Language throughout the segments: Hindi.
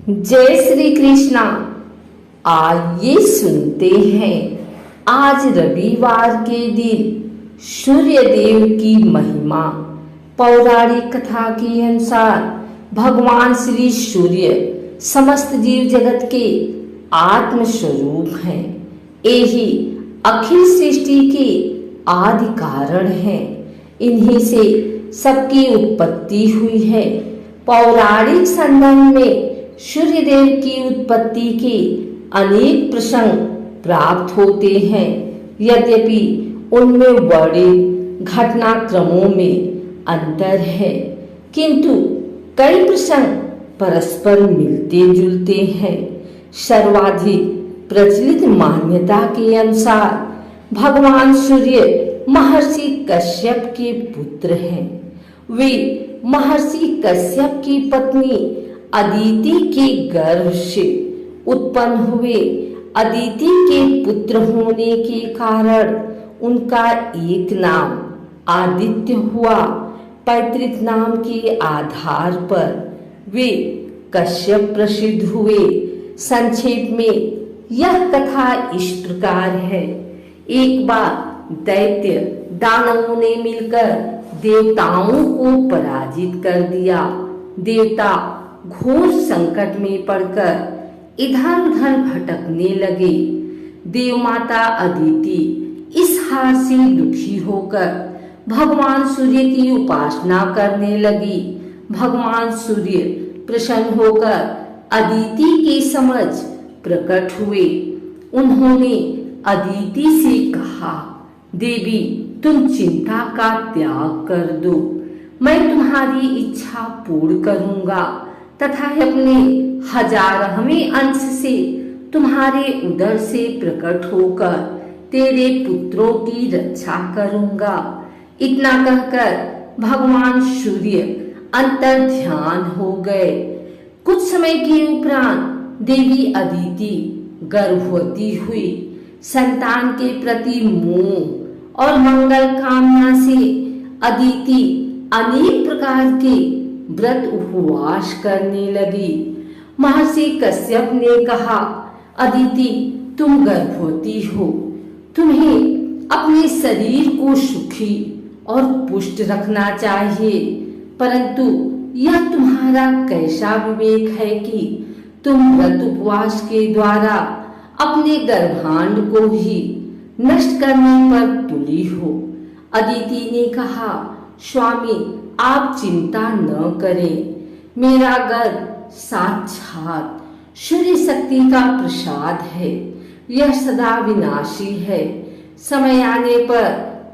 जय श्री कृष्णा। आइए सुनते हैं आज रविवार के दिन सूर्य देव की महिमा। पौराणिक कथा के अनुसार भगवान श्री सूर्य समस्त जीव जगत के आत्म स्वरूप हैं। यही अखिल सृष्टि के आदि कारण हैं। इन्हीं से सबकी उत्पत्ति हुई है। पौराणिक संदर्भ में सूर्यदेव की उत्पत्ति के अनेक प्रसंग प्राप्त होते हैं। यद्यपि उनमें वर्णित घटनाक्रमों में अंतर है, किंतु कई प्रसंग परस्पर मिलते जुलते हैं। सर्वाधिक प्रचलित मान्यता के अनुसार भगवान सूर्य महर्षि कश्यप के पुत्र हैं। वे महर्षि कश्यप की पत्नी अदिति के गर्भ से उत्पन्न हुए। अदिति के पुत्र होने के कारण उनका एक नाम आदित्य हुआ। पैतृक नाम के आधार पर वे कश्यप प्रसिद्ध हुए। संक्षेप में यह कथा इस प्रकार है। एक बार दैत्य दानवों ने मिलकर देवताओं को पराजित कर दिया। देवता घोर संकट में पड़कर इधर उधर भटकने लगे। देवमाता अदिति इस हार से दुखी होकर भगवान सूर्य की उपासना करने लगी। भगवान सूर्य प्रसन्न होकर अदिति की समझ प्रकट हुए। उन्होंने अदिति से कहा, देवी तुम चिंता का त्याग कर दो, मैं तुम्हारी इच्छा पूर्ण करूंगा तथा अपने 1000वें अंश से तुम्हारे उदर से प्रकट होकर तेरे पुत्रों की रक्षा करूंगा। इतना कहकर भगवान सूर्य अंतर ध्यान हो गए। कुछ समय के उपरांत देवी अदिति गर्भवती हुई। संतान के प्रति मोह और मंगल कामना से अदिति अनेक प्रकार के व्रत उपवास करने लगी। महर्षि कश्यप ने कहा, अदिति तुम गर्भवती हो, तुम्हें अपने शरीर को सुखी और पुष्ट रखना चाहिए, परंतु यह तुम्हारा कैसा विवेक है कि तुम व्रत उपवास के द्वारा अपने गर्भांड को ही नष्ट करने पर तुली हो। अदिति ने कहा, स्वामी आप चिंता न करें, मेरा गर्भ साक्षात सूर्य शक्ति का प्रसाद है। यह सदा विनाशी है। समय आने पर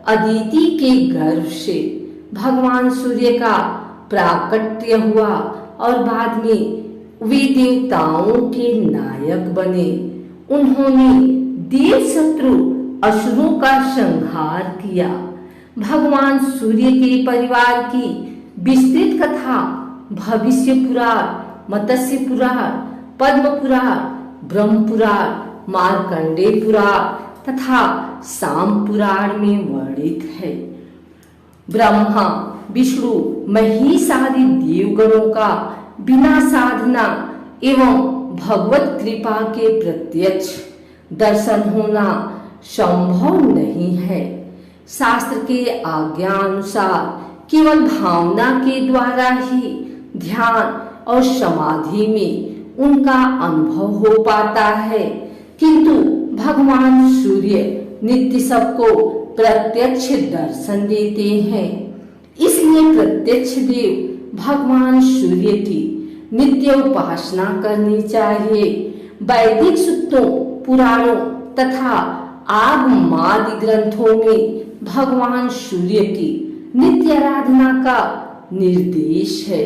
अदिति के गर्भ से भगवान सूर्य का प्राकट्य हुआ और बाद में वे देवताओं के नायक बने। उन्होंने देव शत्रु असुरों का संहार किया। भगवान सूर्य के परिवार की विस्तृत कथा भविष्य पुराण, मत्स्य पुराण, पद्म पुराण, ब्रह्म पुराण, मार्कंडेय पुराण तथा साम पुराण में वर्णित है। ब्रह्मा, विष्णु, महेश आदि देवगणों का बिना साधना एवं भगवत कृपा के प्रत्यक्ष दर्शन होना संभव नहीं है। शास्त्र के आज्ञा अनुसार केवल भावना के द्वारा ही ध्यान और समाधि में उनका अनुभव हो पाता है, किंतु भगवान सूर्य नित्य सबको प्रत्यक्ष दर्शन देते हैं। इसलिए प्रत्यक्ष देव भगवान सूर्य की नित्य उपासना करनी चाहिए। वैदिक सूक्तों, पुराणों तथा आगमादि ग्रंथों में भगवान सूर्य की नित्य आराधना का निर्देश है।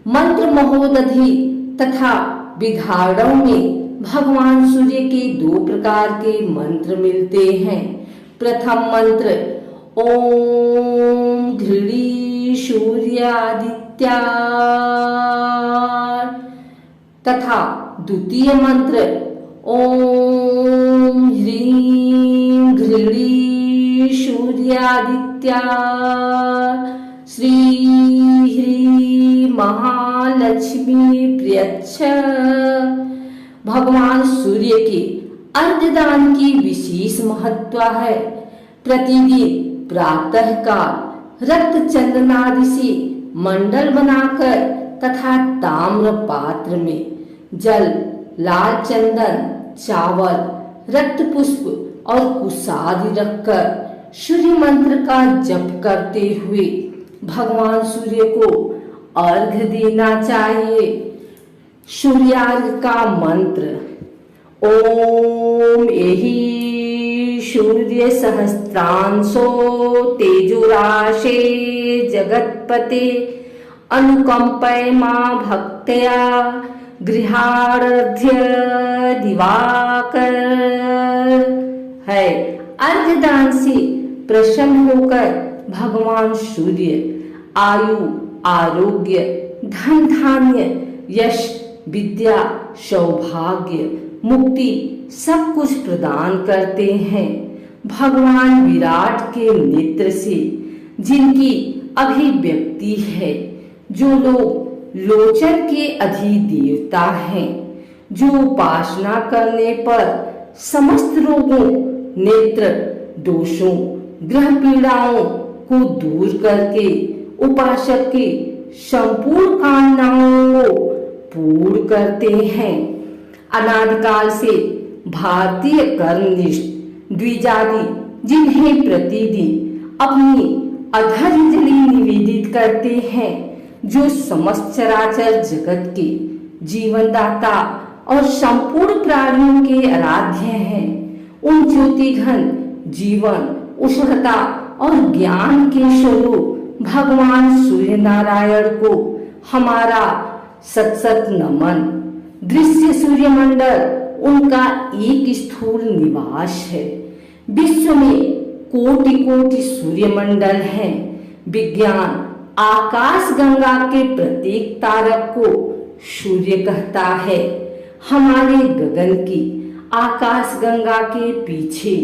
मंत्र महोदधि तथा विधारणों में भगवान सूर्य के 2 प्रकार के मंत्र मिलते हैं। प्रथम मंत्र ओम घृणी सूर्यादित्या तथा द्वितीय मंत्र ओम ह्रीं घृणी सूर्यादित्या श्री ह्रीं महालक्ष्मी लक्ष्मी प्रियच्छ। भगवान सूर्य के अर्घदान की विशेष महत्व है। प्रतिदिन प्रातः काल रक्त चंदनादि से मंडल बनाकर तथा ताम्र पात्र में जल, लाल चंदन, चावल, रक्त पुष्प और कुशादि रखकर सूर्य मंत्र का जप करते हुए भगवान सूर्य को अर्घ देना चाहिए। सूर्यार्घ का मंत्र ओम एहि सूर्य सहस्त्रांशो तेजोराशे जगत्पते अनुकंपय मां भक्त्या गृहार्घ्य दिवाकर है। अर्घदान से प्रसन्न होकर भगवान सूर्य आयु, आरोग्य, धन धान्य, यश, विद्या, सौभाग्य, मुक्ति सब कुछ प्रदान करते हैं। भगवान विराट के नेत्र से जिनकी अभिव्यक्ति है, जो लोग लोचन के अधिदेवता हैं, जो उपासना करने पर समस्त रोगों, नेत्र दोषों, ग्रह पीड़ाओं को दूर करके उपासक की संपूर्ण कामनाओं को पूर्ण करते हैं। अनादिकाल से भारतीय कर्मनिष्ठ द्विजाति जिन्हें प्रतिदिन अपनी अधर्जलि निवेदित करते हैं, जो समस्त चराचर जगत के जीवनदाता और संपूर्ण प्राणियों के आराध्य हैं, उन ज्योतिघन जीवन, उष्णता और ज्ञान के स्वरूप भगवान सूर्य नारायण को हमारा सत सत नमन। दृश्य सूर्यमंडल उनका एक स्थूल निवास है। विश्व में कोटि कोटि सूर्यमंडल हैं। विज्ञान आकाश गंगा के प्रत्येक तारक को सूर्य कहता है। हमारे गगन की आकाश गंगा के पीछे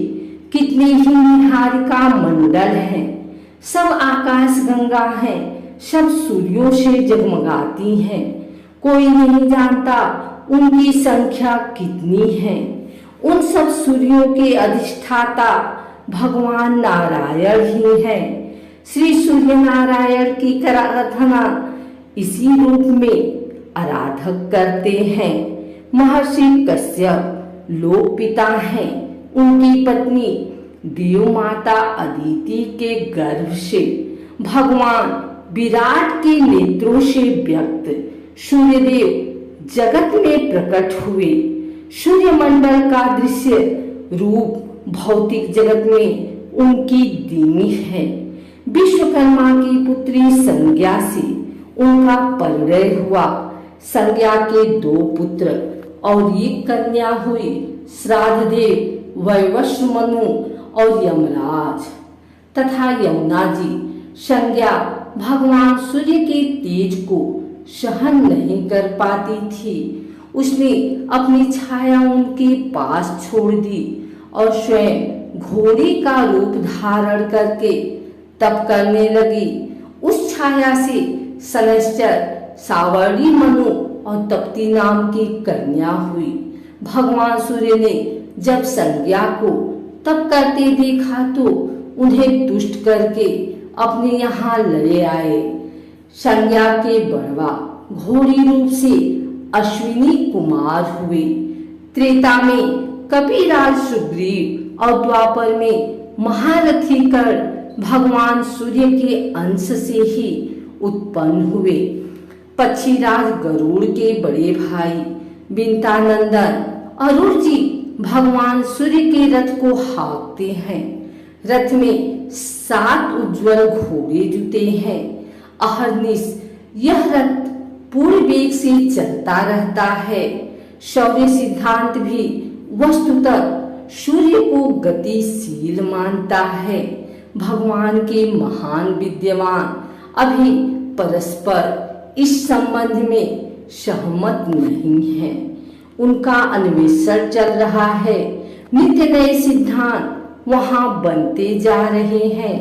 कितने ही निहारिका मंडल हैं। सब आकाश गंगा हैं, सब सूर्यों से जगमगाती हैं। कोई नहीं जानता उनकी संख्या कितनी है। उन सब सूर्यों के अधिष्ठाता भगवान नारायण ही हैं। श्री सूर्य नारायण की आराधना इसी रूप में आराधक करते हैं। महर्षि कश्यप लोक पिता हैं। उनकी पत्नी देव माता अदिति के गर्भ से भगवान विराट के नेत्रों से व्यक्त सूर्यदेव जगत में प्रकट हुए। सूर्यमंडल का दृश्य रूप भौतिक जगत में उनकी दीनी है। विश्वकर्मा की पुत्री संज्ञा से उनका परिणय हुआ। संज्ञा के 2 पुत्र और एक कन्या हुई। श्राद्धदेव वैवस्व मनु और यमराज तथा यमुना जी। संज्ञा भगवान सूर्य के तेज को सहन नहीं कर पाती थी। उसने अपनी छाया उनके पास छोड़ दी और स्वयं घोड़ी का रूप धारण करके तप करने लगी। उस छाया से शनैश्चर, सावर्णी मनु और तप्ती नाम की कन्या हुई। भगवान सूर्य ने जब संज्ञा को तप करते देखा तो उन्हें तुष्ट करके अपने यहाँ ले आए। संज्ञा के बढ़वा घोड़ी रूप से अश्विनी कुमार हुए। त्रेता में कपिराज सुग्रीव और द्वापर में महारथी कर्ण भगवान सूर्य के अंश से ही उत्पन्न हुए। पक्षीराज गरुड़ के बड़े भाई बिंतानंदन अरुण जी भगवान सूर्य के रथ को हाँकते हैं। रथ में 7 उज्जवल घोड़े जुटे हैं। अहर्निश यह रथ पूर्ण वेग से चलता रहता है। शौर्य सिद्धांत भी वस्तुतः सूर्य को गतिशील मानता है। भगवान के महान विद्वान अभी परस्पर इस संबंध में सहमत नहीं है। उनका अन्वेषण चल रहा है। नित्य नए सिद्धांत वहां बनते जा रहे हैं।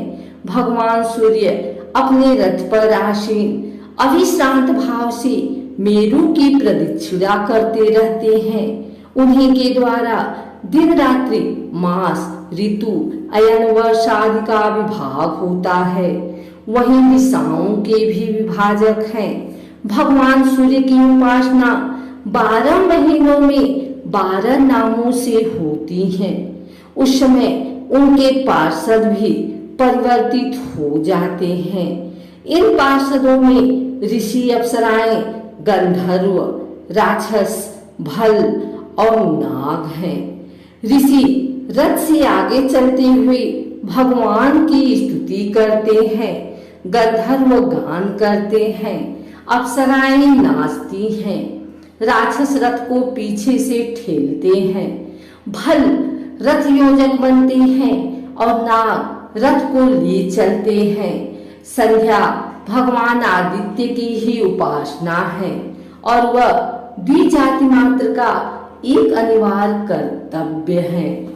भगवान सूर्य अपने रथ पर आसीन अविश्रांत भाव से मेरु की प्रदक्षिणा करते रहते हैं। उन्हीं के द्वारा दिन रात्रि, मास, ऋतु, अयन, वर्ष आदि का विभाग होता है। वहीं दिशाओं के भी विभाजक हैं। भगवान सूर्य की उपासना 12 महीनों में 12 नामों से होती है। उस समय उनके पार्षद भी परिवर्तित हो जाते हैं। इन पार्षदों में ऋषि, अप्सराएं, गंधर्व, राक्षस, भल और नाग हैं। ऋषि रथ से आगे चलते हुए भगवान की स्तुति करते हैं। गंधर्व गान करते हैं। अप्सराएं नाचती हैं। राक्षस रथ को पीछे से ठेलते हैं। भल रथ योजक बनते हैं और नाग रथ को ले चलते हैं। संध्या भगवान आदित्य की ही उपासना है और वह द्विजाति मात्र का एक अनिवार्य कर्तव्य है।